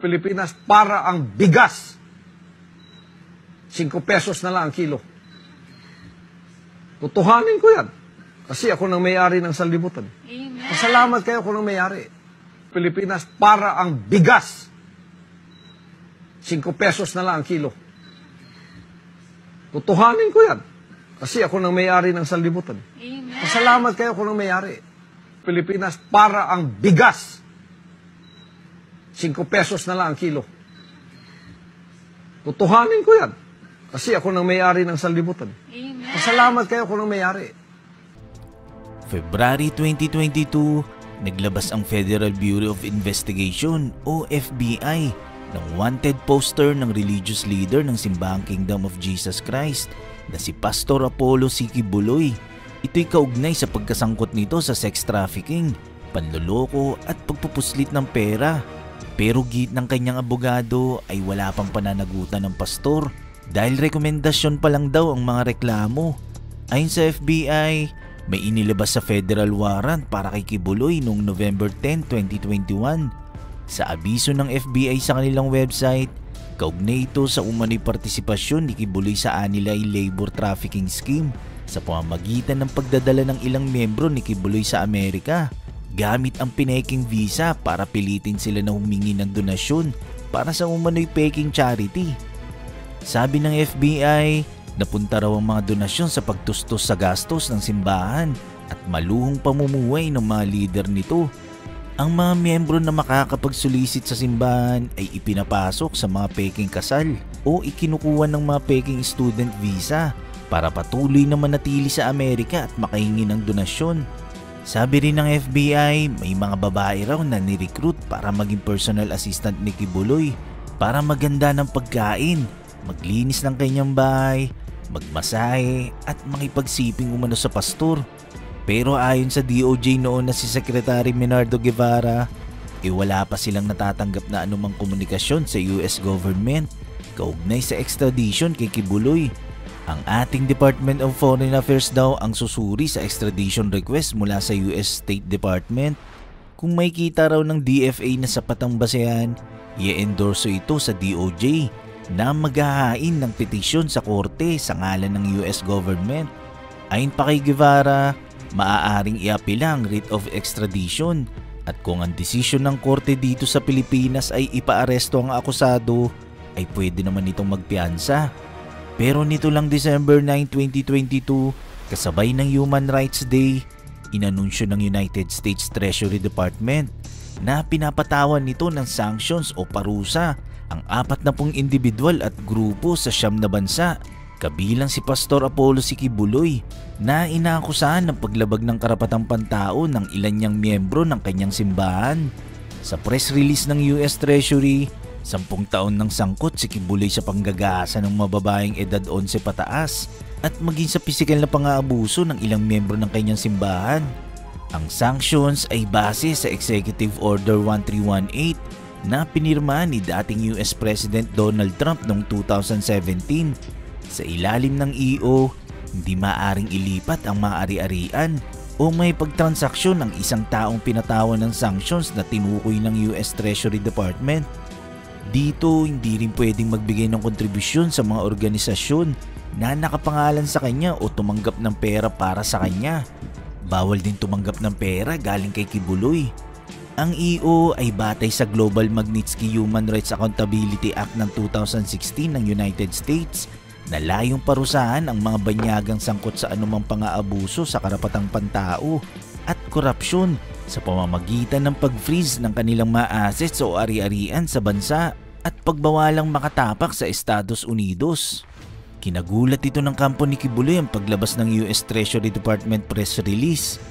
Pilipinas para ang bigas. 5 pesos na lang ang kilo. Tutuhanin ko yan. Kasi ako nang may-ari ng sanlibutan. Amen. Pasalamat kayo ako nang may-ari. Pilipinas para ang bigas. 5 pesos na lang ang kilo. Tutuhanin ko yan. Kasi ako nang may-ari ng sanlibutan. Amen. Pasalamat kayo ako nang may-ari. Pilipinas para ang bigas. 5 pesos na lang ang kilo. Tutuhanin ko yan. Kasi ako nang may-ari ng sanlibutan. Amen. Pasalamat kayo ako nang may-ari. February 2022, naglabas ang Federal Bureau of Investigation o FBI ng wanted poster ng religious leader ng Simbahang Kingdom of Jesus Christ na si Pastor Apollo C. Quiboloy. Ito'y kaugnay sa pagkasangkot nito sa sex trafficking, panloloko at pagpupuslit ng pera. Pero git ng kanyang abogado ay wala pang pananagutan ng pastor dahil rekomendasyon pa lang daw ang mga reklamo. Ayon sa FBI, may inilabas sa federal warrant para kay Quiboloy noong November 10, 2021. Sa abiso ng FBI sa kanilang website, kaugnay ito sa umano'y partisipasyon ni Quiboloy sa Anilay Labor Trafficking Scheme sa pamamagitan ng pagdadala ng ilang miyembro ni Quiboloy sa Amerika gamit ang peking visa para pilitin sila na humingi ng donasyon para sa umano'y peking charity. Sabi ng FBI, napunta raw ang mga donasyon sa pagtustos sa gastos ng simbahan at maluhong pamumuhay ng mga leader nito. Ang mga miyembro na makakapagsulisit sa simbahan ay ipinapasok sa mga peking kasal o ikinukuha ng mga peking student visa para patuloy na manatili sa Amerika at makahingi ng donasyon. Sabi rin ng FBI, may mga babae raw na nirecruit para maging personal assistant ni Quiboloy para maganda ng pagkain, maglinis ng kanyang bahay, magmasahe at makipagsiping umano sa pastor. Pero ayon sa DOJ noon na si Secretary Menardo Guevara, wala pa silang natatanggap na anumang komunikasyon sa US government kaugnay sa extradition kay Quiboloy. Ang ating Department of Foreign Affairs daw ang susuri sa extradition request mula sa US State Department. Kung may kita raw ng DFA na sapat ang basehan, i-endorso ito sa DOJ na maghahain ng petisyon sa korte sa ngalan ng US government. Ayon pa kay Guevara, maaaring iapila ang writ of extradition at kung ang desisyon ng korte dito sa Pilipinas ay ipaaresto ang akusado, ay pwede naman itong magpiyansa. Pero nito lang December 9, 2022, kasabay ng Human Rights Day, inanunsyo ng United States Treasury Department na pinapatawan nito ng sanctions o parusa ang 40 individual at grupo sa 9 na bansa, kabilang si Pastor Apollo C. Quiboloy na inaakusahan ng paglabag ng karapatang pantao ng ilan niyang miyembro ng kanyang simbahan. Sa press release ng US Treasury, 10 taon ng sangkot si Quiboloy sa panggagahasa ng mababaeng edad 11 pataas at maging sa pisikal na pang-aabuso ng ilang miyembro ng kanyang simbahan. Ang sanctions ay base sa Executive Order 1318 na pinirma ni dating US President Donald Trump noong 2017. Sa ilalim ng EO, hindi maaaring ilipat ang mga ari-arian o may pagtransaksyon ng isang taong pinatawan ng sanctions na tinukoy ng US Treasury Department. Dito, hindi rin pwedeng magbigay ng kontribusyon sa mga organisasyon na nakapangalan sa kanya o tumanggap ng pera para sa kanya. Bawal din tumanggap ng pera galing kay Quiboloy. Ang EO ay batay sa Global Magnitsky Human Rights Accountability Act ng 2016 ng United States na layong parusahan ang mga banyagang sangkot sa anumang pang-aabuso sa karapatang pantao at korupsyon sa pamamagitan ng pag-freeze ng kanilang mga assets o ari-arian sa bansa at pagbawalang makatapak sa Estados Unidos. Kinagulat ito ng kampo ni Quiboloy ang paglabas ng US Treasury Department press release.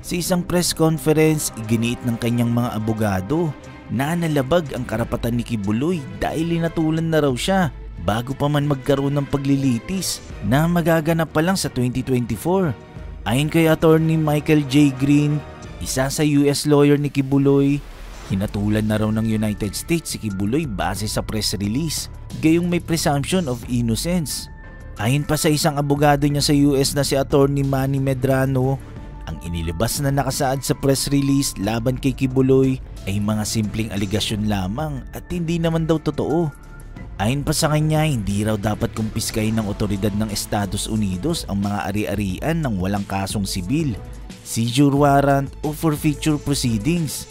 Sa isang press conference, iginiit ng kanyang mga abogado na nalabag ang karapatan ni Quiboloy dahil linatulan na raw siya bago pa man magkaroon ng paglilitis na magaganap pa lang sa 2024. Ayon kay Attorney Michael J. Green, isa sa US lawyer ni Quiboloy, hinatulan na raw ng United States si Quiboloy base sa press release, gayong may presumption of innocence. Ayon pa sa isang abogado niya sa US na si Attorney Manny Medrano, Ang inilabas na nakasaad sa press release laban kay Kibuloy ay mga simpleng aligasyon lamang at hindi naman daw totoo. Ayon pa sa kanya, hindi raw dapat kumpiskahin ng otoridad ng Estados Unidos ang mga ari-arian ng walang kasong sibil, seizure warrant o forfeiture proceedings.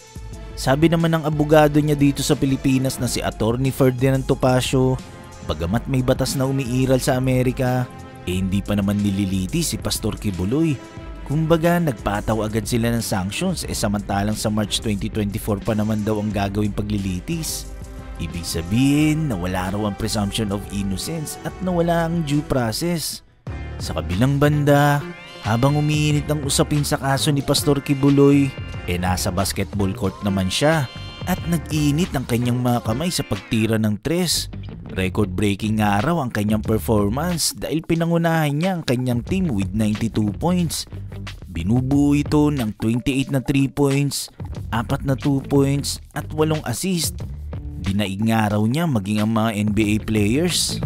Sabi naman ng abogado niya dito sa Pilipinas na si Attorney Ferdinand Topacio, bagamat may batas na umiiral sa Amerika, hindi pa naman nililiti si Pastor Kibuloy. Kumbaga nagpataw agad sila ng sanctions samantalang sa March 2024 pa naman daw ang gagawing paglilitis. Ibig sabihin na wala raw ang presumption of innocence at nawala ang due process. Sa kabilang banda, habang umiinit ang usapin sa kaso ni Pastor Kibuloy, nasa basketball court naman siya at nag-iinit ang kanyang mga kamay sa pagtira ng tres. Record-breaking nga raw ang kanyang performance dahil pinangunahan niya ang kanyang team with 92 points. Binubuo ito ng 28 na 3 points, 4 na 2 points at 8 assist. Dinaig nga raw niya maging ang mga NBA players.